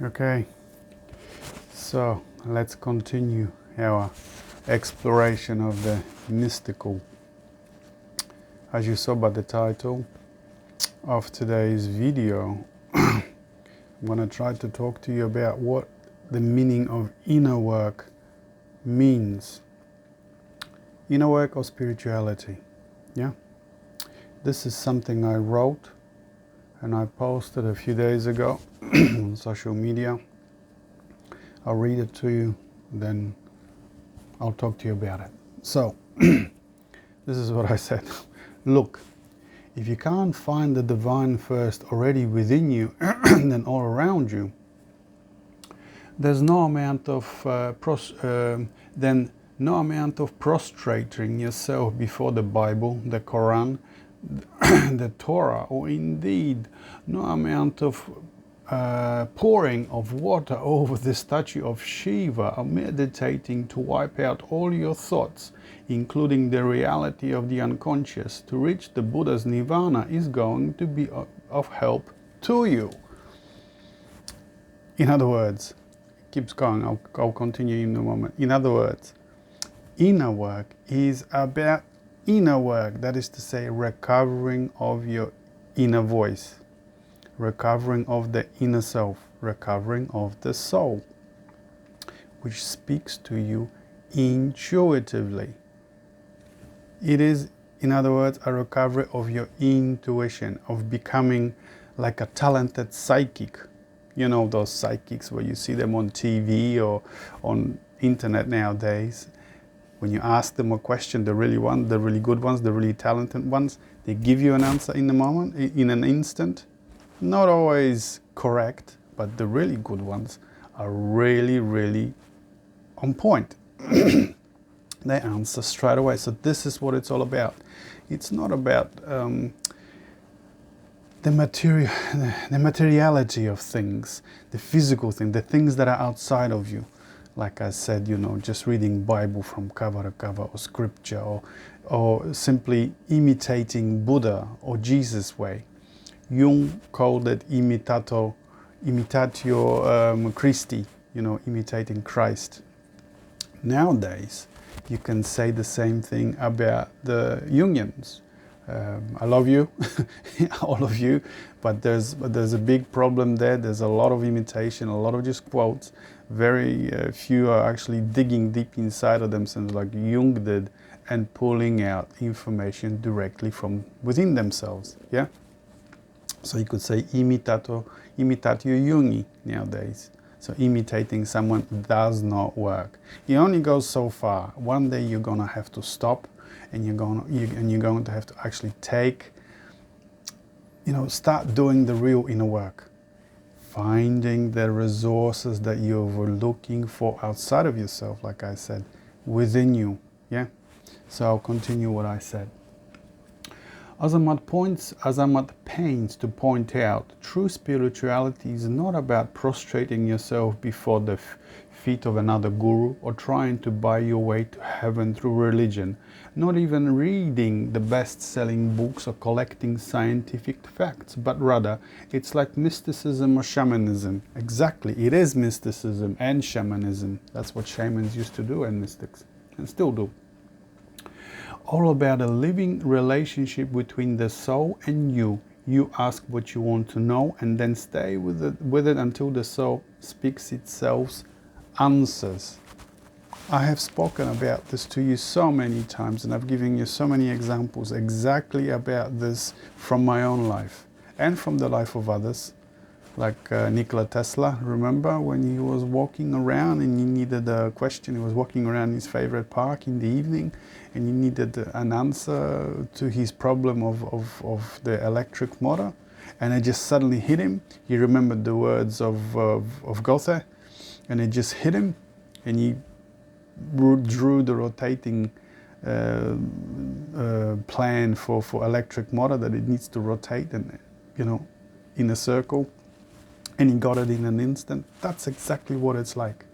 Okay, so let's continue our exploration of the mystical. As you saw by the title of today's video, I'm going to try to talk to you about what the meaning of inner work means. Inner work or spirituality, yeah? This is something I wrote and I posted a few days ago on social media. I'll read it to you, then I'll talk to you about it. So, this is what I said. Look, if you can't find the divine first already within you and then all around you, there's no amount of prostrating yourself before the Bible, the Koran, the Torah, or indeed no amount of pouring of water over the statue of Shiva or meditating to wipe out all your thoughts, including the reality of the unconscious, to reach the Buddha's nirvana is going to be of help to you. In other words, it keeps going, I'll continue in a moment. In other words, inner work is about inner work, that is to say, recovering of your inner voice, recovering of the inner self, recovering of the soul, which speaks to you intuitively. It is, in other words, a recovery of your intuition, of becoming like a talented psychic. You know those psychics where you see them on TV or on internet nowadays. When you ask them a question, the really good ones, the really talented ones, they give you an answer in a moment, in an instant. Not always correct, but the really good ones are really, really on point. They answer straight away. So this is what it's all about. It's not about the materiality of things, the physical thing, the things that are outside of you. Like I said, just reading Bible from cover to cover, or scripture, or simply imitating Buddha or Jesus' way. Jung called it imitatio Christi, imitating Christ. Nowadays, you can say the same thing about the Jungians. I love you, all of you, but there's a big problem there. There's a lot of imitation, a lot of just quotes. Very few are actually digging deep inside of themselves like Jung did and pulling out information directly from within themselves, yeah? So you could say imitatio Jungi nowadays. So imitating someone does not work. It only goes so far. One day you're gonna have to stop, and you're going to have to actually start doing the real inner work. Finding the resources that you were looking for outside of yourself, like I said, within you, yeah? So I'll continue what I said. As I'm at pains to point out, true spirituality is not about prostrating yourself before the feet of another guru or trying to buy your way to heaven through religion, not even reading the best-selling books or collecting scientific facts, but rather it's like mysticism or shamanism. Exactly, it is mysticism and shamanism. That's what shamans used to do and mystics, and still do. All about a living relationship between the soul and you. You ask what you want to know and then stay with it until the soul speaks itself's answers. I have spoken about this to you so many times, and I've given you so many examples exactly about this from my own life and from the life of others. Like Nikola Tesla, remember when he was walking around and he needed a question, he was walking around his favorite park in the evening and he needed an answer to his problem of the electric motor, and it just suddenly hit him. He remembered the words of Goethe, and it just hit him, and he drew the rotating plan for electric motor, that it needs to rotate and in a circle. And he got it in an instant. That's exactly what it's like.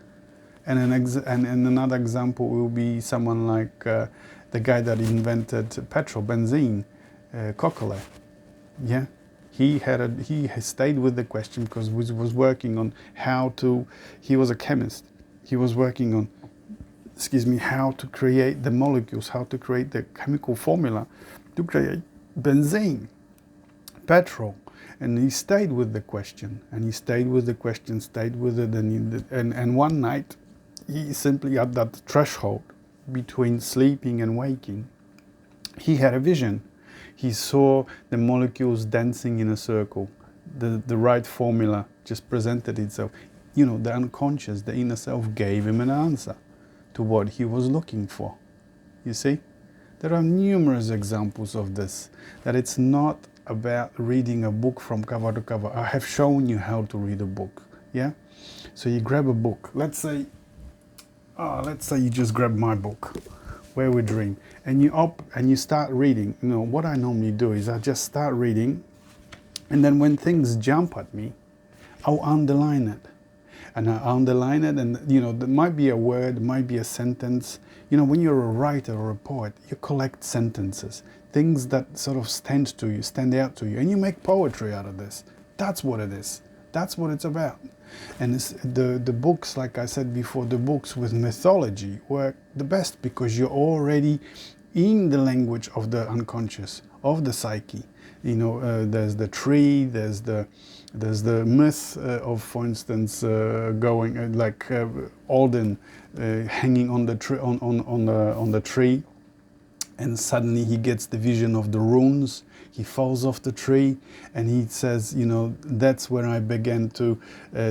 And another example will be someone like the guy that invented benzene, Kokole. Yeah, He stayed with the question because he was working on he was a chemist. He was working on, how to create the molecules, how to create the chemical formula to create benzene, petrol. And he stayed with the question, and he stayed with the question, stayed with it, and one night, he simply at that threshold between sleeping and waking, he had a vision. He saw the molecules dancing in a circle. The right formula just presented itself. The unconscious, the inner self gave him an answer to what he was looking for. You see? There are numerous examples of this, that it's not about reading a book from cover to cover. I have shown you how to read a book, yeah? So you grab a book. Let's say you just grab my book, Where We Dream, and you start reading. What I normally do is I just start reading, and then when things jump at me, I'll underline it. And I underline it, and there might be a word, might be a sentence. When you're a writer or a poet, you collect sentences, things that sort of stand out to you, and you make poetry out of this. That's what it is. That's what it's about. And the books, like I said before, the books with mythology work the best because you're already in the language of the unconscious, of the psyche. There's the tree, there's the myth of, for instance, going like Alden hanging on the tree, and suddenly he gets the vision of the runes. He falls off the tree, and he says, that's where I began to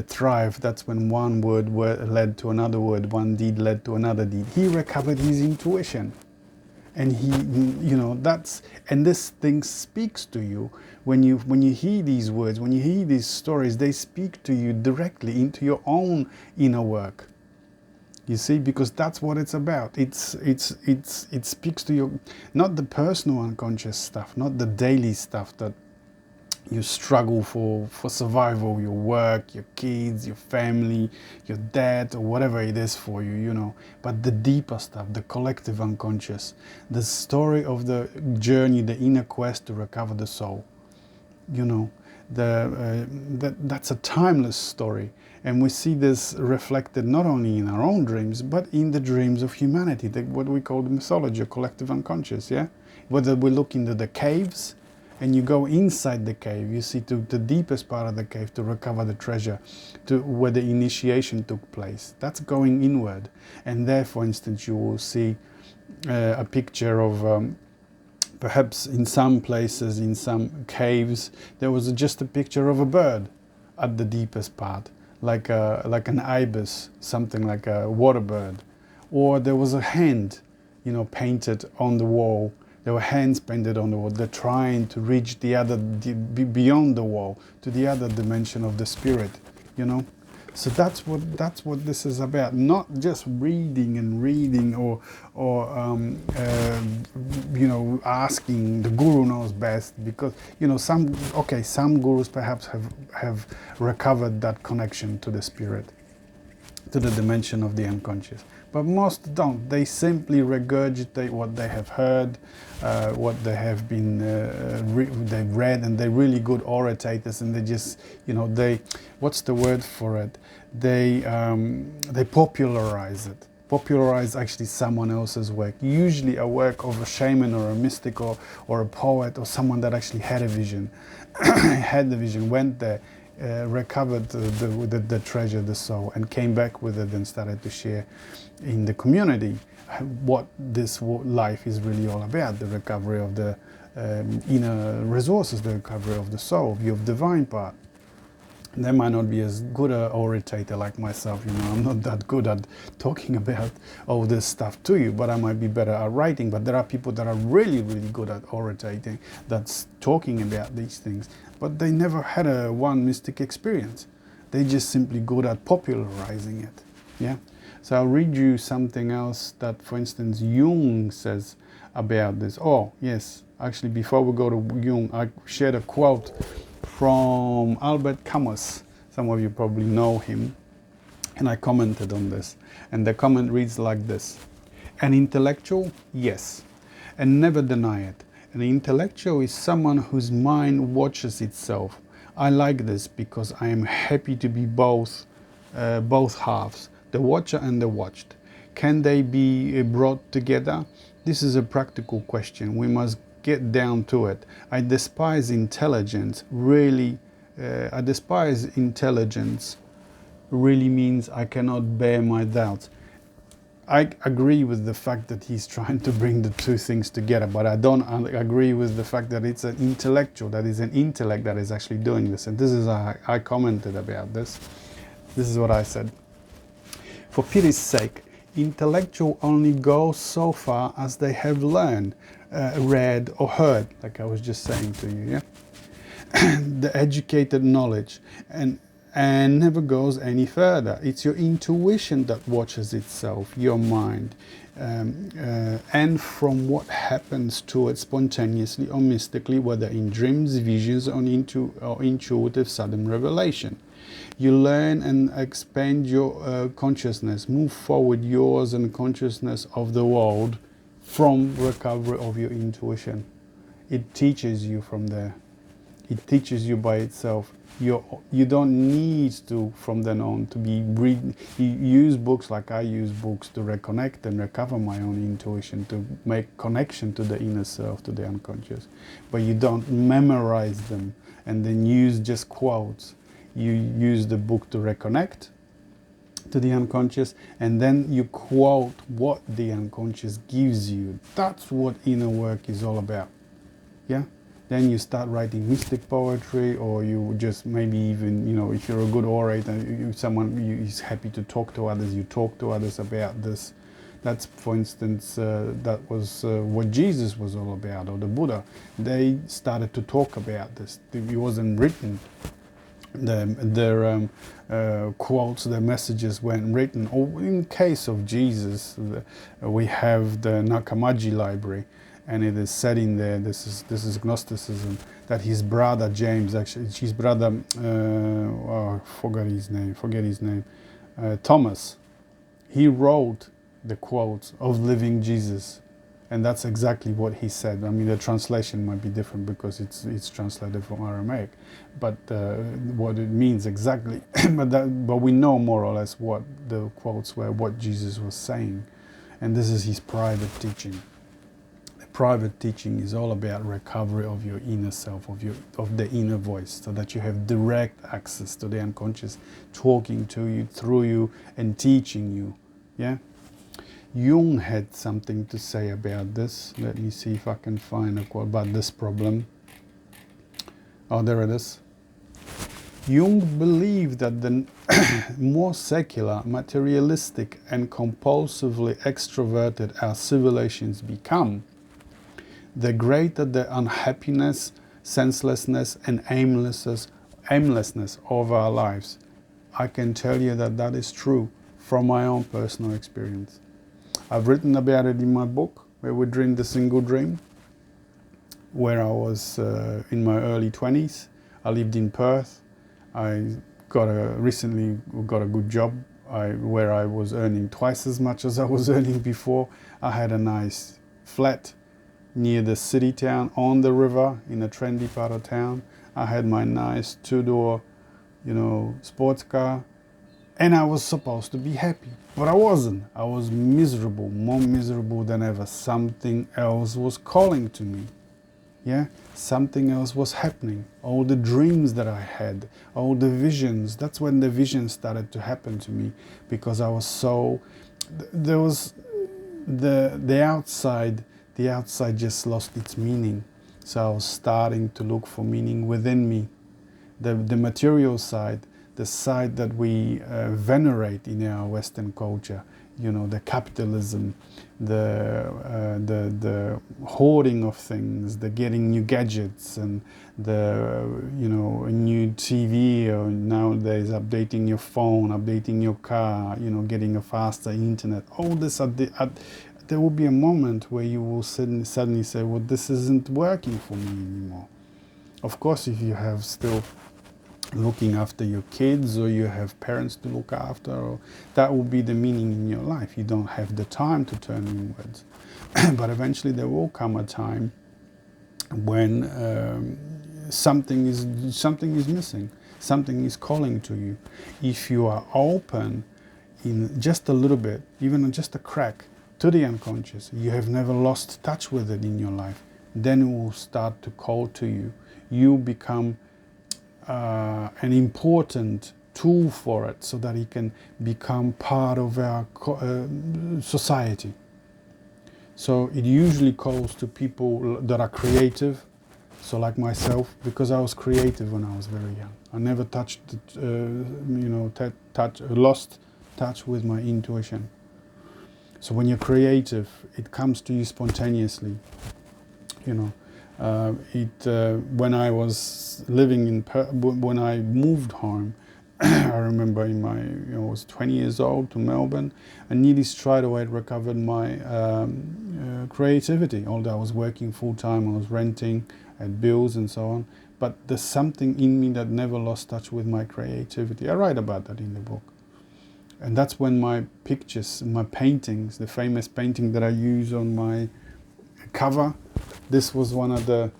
thrive. That's when one word led to another word, one deed led to another deed. He recovered his intuition. And and this thing speaks to you when you hear these words, when you hear these stories. They speak to you directly into your own inner work. You see, because that's what it's about. It speaks to your, not the personal unconscious stuff, not the daily stuff that you struggle for survival, your work, your kids, your family, your debt, or whatever it is for you, But the deeper stuff, the collective unconscious, the story of the journey, the inner quest to recover the soul, that's a timeless story. And we see this reflected not only in our own dreams, but in the dreams of humanity, what we call the mythology, collective unconscious, yeah? Whether we look into the caves, and you go inside the cave, you see to the deepest part of the cave to recover the treasure, to where the initiation took place. That's going inward. And there, for instance, you will see a picture of, perhaps in some places, in some caves, there was just a picture of a bird at the deepest part, like an ibis, something like a water bird. Or there was a hand, painted on the wall. There were hands painted on the wall. They're trying to reach beyond the wall, to the other dimension of the spirit, So that's what this is about. Not just reading or asking the guru knows best, because some gurus perhaps have recovered that connection to the spirit, to the dimension of the unconscious. But most don't. They simply regurgitate what they have heard, what they have been they've read, and they're really good orators. And they just, what's the word for it? They popularize it. Popularize actually someone else's work. Usually a work of a shaman or a mystic or a poet or someone that actually had a vision, went there. Recovered the treasure, the soul, and came back with it and started to share in the community what this life is really all about, the recovery of the inner resources, the recovery of the soul, your divine part. They might not be as good an orator like myself, I'm not that good at talking about all this stuff to you, but I might be better at writing. But there are people that are really, really good at orating, that's talking about these things, but they never had one mystic experience. They just simply good at popularizing it, yeah? So I'll read you something else that, for instance, Jung says about this. Oh, yes, actually, before we go to Jung, I shared a quote from Albert Camus. Some of you probably know him, and I commented on this. And the comment reads like this: an intellectual, yes, and never deny it. An intellectual is someone whose mind watches itself. I like this because I am happy to be both halves, the watcher and the watched. Can they be brought together? This is a practical question. We must get down to it. I despise intelligence. Really means I cannot bear my doubts. I agree with the fact that he's trying to bring the two things together, but I don't agree with the fact that it's an intellectual, that is an intellect that is actually doing this. And this is how I commented about this. This is what I said. For pity's sake, intellectual only go so far as they have learned, read or heard, like I was just saying to you, yeah? The educated knowledge and never goes any further. It's your intuition that watches itself, your mind, and from what happens to it spontaneously or mystically, whether in dreams, visions, or intuitive sudden revelation. You learn and expand your consciousness, move forward yours and consciousness of the world from recovery of your intuition. It teaches you from there. It teaches you by itself. You don't need to, from then on, to be reading. You use books like I use books to reconnect and recover my own intuition, to make connection to the inner self, to the unconscious. But you don't memorize them and then use just quotes. You use the book to reconnect to the unconscious, and then you quote what the unconscious gives you. That's what inner work is all about. Yeah? Then you start writing mystic poetry, or you just maybe even, if you're a good orator, someone is happy to talk to others, you talk to others about this. That's, for instance, that was what Jesus was all about, or the Buddha. They started to talk about this. It wasn't written. Their quotes, their messages weren't written. Or in case of Jesus, we have the Nakamaji library, and it is said in there, this is Gnosticism, that his brother James, actually his brother, forget his name, Thomas, he wrote the quotes of living Jesus, and that's exactly what he said. I mean, the translation might be different because it's translated from Aramaic, but what it means exactly, but we know more or less what the quotes were, what Jesus was saying, and this is his private teaching. Private teaching is all about recovery of your inner self, of the inner voice, so that you have direct access to the unconscious, talking to you, through you, and teaching you. Yeah. Jung had something to say about this. Let me see if I can find a quote about this problem. Oh, there it is. Jung believed that the more secular, materialistic, and compulsively extroverted our civilizations become, the greater the unhappiness, senselessness, and aimlessness of our lives. I can tell you that that is true from my own personal experience. I've written about it in my book, Where We Dream the Single Dream, where I was in my early 20s. I lived in Perth. I recently got a good job where I was earning twice as much as I was earning before. I had a nice flat near the city town, on the river, in a trendy part of town. I had my nice two-door, sports car, and I was supposed to be happy, but I wasn't. I was miserable, more miserable than ever. Something else was calling to me. Yeah, something else was happening. All the dreams that I had, all the visions. That's when the visions started to happen to me, because I was so. There was the outside. The outside just lost its meaning. So I was starting to look for meaning within me. The material side, the side that we venerate in our Western culture, the capitalism, the hoarding of things, the getting new gadgets, and the a new TV, or nowadays updating your phone, updating your car, getting a faster internet. All this there will be a moment where you will suddenly say, well, this isn't working for me anymore. Of course, if you have still looking after your kids, or you have parents to look after, or that will be the meaning in your life. You don't have the time to turn inwards. But eventually there will come a time when something is missing, something is calling to you. If you are open in just a little bit, even just a crack, to the unconscious, you have never lost touch with it in your life, then it will start to call to you. You become an important tool for it, so that it can become part of our society. So it usually calls to people that are creative. So like myself, because I was creative when I was very young. I never touched, lost touch with my intuition. So when you're creative, it comes to you spontaneously. When I was living when I moved home, I remember I was 20 years old, to Melbourne, and nearly straight away recovered my creativity. Although I was working full time, I was renting, I had bills and so on. But there's something in me that never lost touch with my creativity. I write about that in the book. And that's when my pictures, my paintings, the famous painting that I use on my cover, this was not the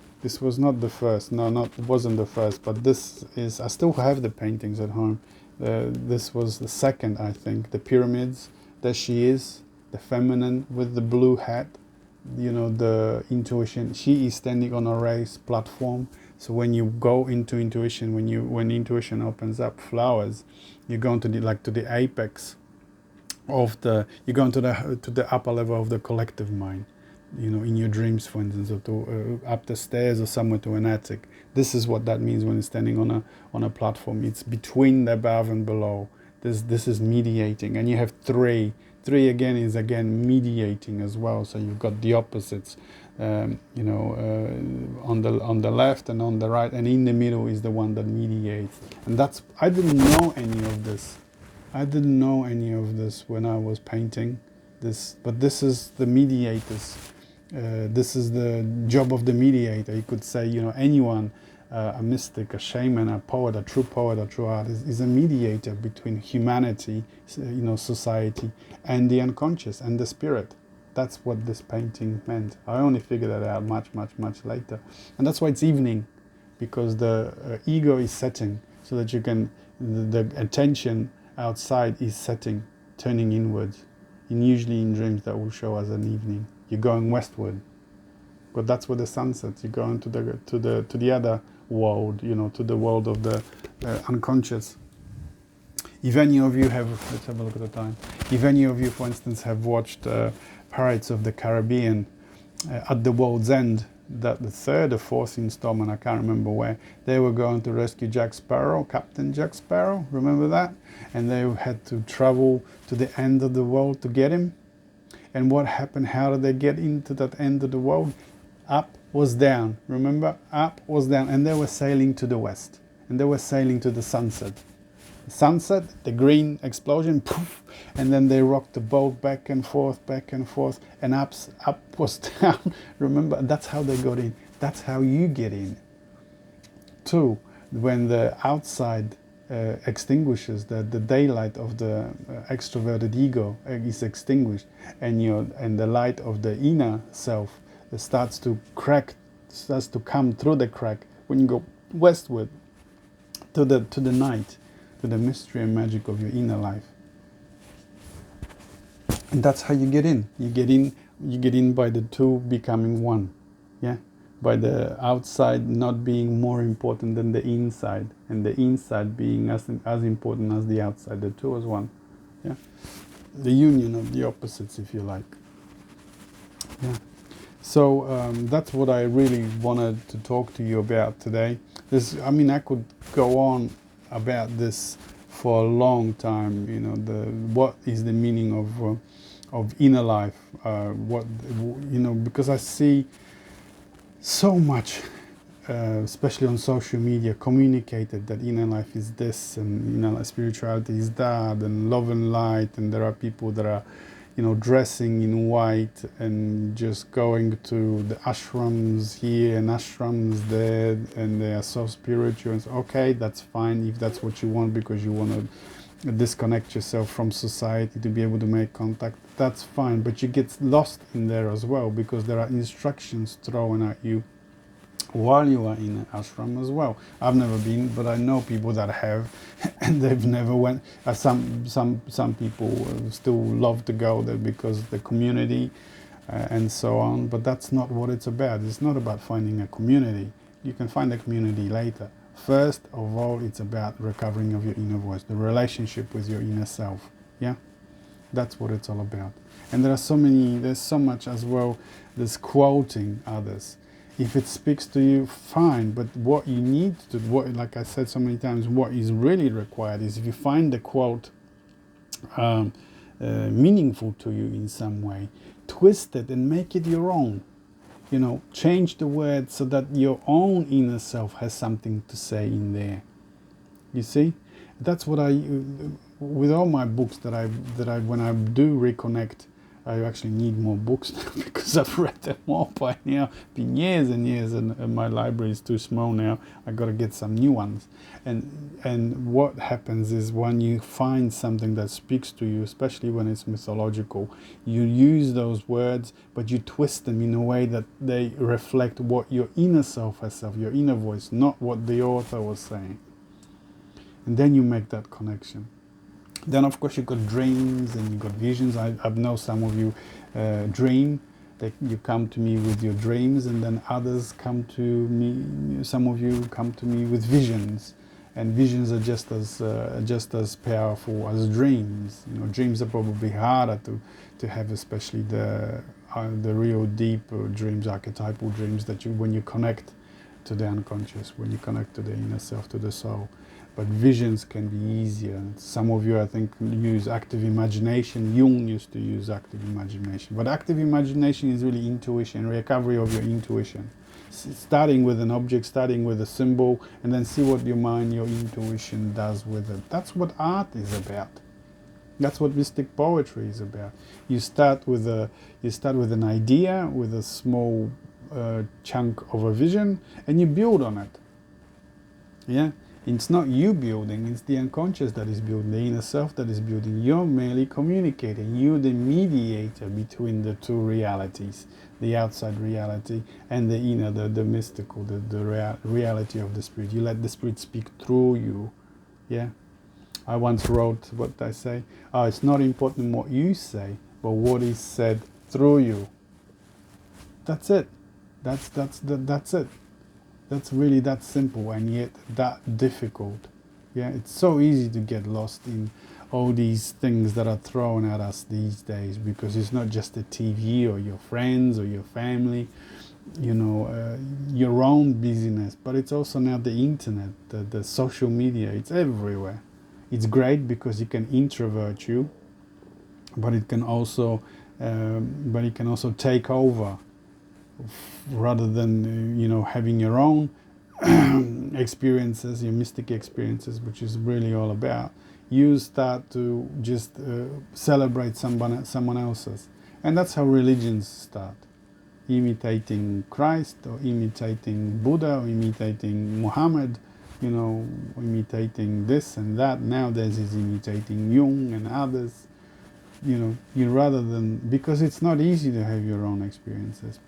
first, it wasn't the first, but this is, I still have the paintings at home. This was the second, I think, the pyramids. There she is, the feminine with the blue hat, the intuition. She is standing on a raised platform. So when you go into intuition, when intuition opens up flowers, you're going to the apex of you're going to the upper level of the collective mind. In your dreams, for instance, or up the stairs or somewhere to an attic. This is what that means when it's standing on a platform. It's between the above and below. This is mediating, and you have three. Three again is mediating as well. So you've got the opposites, on the left and on the right, and in the middle is the one that mediates. And I didn't know any of this. I didn't know any of this when I was painting this, but this is the mediators. This is the job of the mediator. You could say, anyone, a mystic, a shaman, a poet, a true artist, is a mediator between humanity, society, and the unconscious and the spirit. That's what this painting meant. I only figured that out much, much, much later. And that's why it's evening, because the ego is setting, so that the attention outside is setting, turning inwards. And usually in dreams that will show as an evening. You're going westward, but that's where the sun sets. You're going to the other world, to the world of the unconscious. If any of you have, let's have a look at the time. If any of you, for instance, have watched Pirates of the Caribbean at the World's End, that the third or fourth installment, I can't remember where, they were going to rescue Jack Sparrow, Captain Jack Sparrow, remember that? And they had to travel to the end of the world to get him. And what happened? How did they get into that end of the world? Up was down, remember? Up was down, and they were sailing to the west. And they were sailing to the sunset. Sunset, the green explosion, poof, and then they rocked the boat back and forth, and up was down. Remember, that's how they got in. That's how you get in. Two, when the outside extinguishes, the daylight of the extroverted ego is extinguished, and the light of the inner self starts to come through the crack when you go westward to the night, to the mystery and magic of your inner life. And that's how you get in. You get in by the two becoming one. Yeah? By the outside not being more important than the inside, and the inside being as important as the outside, the two as one. Yeah? The union of the opposites, if you like. Yeah. So that's what I really wanted to talk to you about today. I could go on about this for a long time. What is the meaning of inner life? Because I see so much, especially on social media, communicated that inner life is this, and spirituality is that, and love and light, and there are people that are, dressing in white and just going to the ashrams here and ashrams there, and they are so spiritual. And so, okay, that's fine if that's what you want, because you want to disconnect yourself from society to be able to make contact. That's fine, but you get lost in there as well, because there are instructions thrown at you while you are in an ashram as well. I've never been, but I know people that have, and they've never went. Some people still love to go there because of the community and so on. But that's not what it's about. It's not about finding a community. You can find a community later. First of all, it's about recovering of your inner voice, the relationship with your inner self. Yeah, that's what it's all about. And there's so much as well. There's quoting others. If it speaks to you, fine. But what you need to, like I said so many times, what is really required is if you find the quote meaningful to you in some way, twist it and make it your own. You know, change the words so that your own inner self has something to say in there. You see, that's what with all my books that when I do reconnect, I actually need more books now because I've read them all by now. It's been years and years, and my library is too small now. I got to get some new ones. And what happens is when you find something that speaks to you, especially when it's mythological, you use those words, but you twist them in a way that they reflect what your inner self has said, your inner voice, not what the author was saying. And then you make that connection. Then, of course, you've got dreams and you've got visions. I know some of you dream. You come to me with your dreams, and then others come to me, some of you come to me with visions. And visions are just as powerful as dreams. You know, dreams are probably harder to have, especially the real deep dreams, archetypal dreams, that when you connect to the unconscious, when you connect to the inner self, to the soul. But visions can be easier. Some of you, I think, use active imagination. Jung used to use active imagination. But active imagination is really intuition, recovery of your intuition. Starting with an object, starting with a symbol, and then see what your mind, your intuition does with it. That's what art is about. That's what mystic poetry is about. You start with an idea, with a small chunk of a vision, and you build on it. Yeah? It's not you building, it's the unconscious that is building, the inner self that is building. You're merely communicating. You're the mediator between the two realities, the outside reality and the inner, the mystical, the reality of the spirit. You let the spirit speak through you. Yeah? I once wrote, what did I say? It's not important what you say, but what is said through you. That's it. That's it. That's really that simple, and yet that difficult. Yeah, it's so easy to get lost in all these things that are thrown at us these days, because it's not just the TV or your friends or your family, you know, your own busyness, but it's also now the internet, the social media. It's everywhere. It's great because it can introvert you, but it can also take over. Rather than having your own experiences, your mystic experiences, which is really all about, you start to just celebrate someone else's. And that's how religions start, imitating Christ or imitating Buddha or imitating Muhammad, imitating this and that. Nowadays is imitating Jung and others. Rather than, because it's not easy to have your own experiences.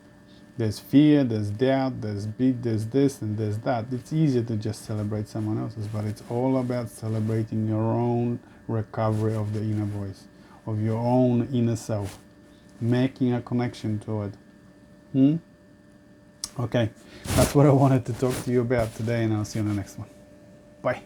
There's fear, there's doubt, there's this and there's that. It's easier to just celebrate someone else's, but it's all about celebrating your own recovery of the inner voice, of your own inner self, making a connection to it. Okay, that's what I wanted to talk to you about today, and I'll see you on the next one. Bye.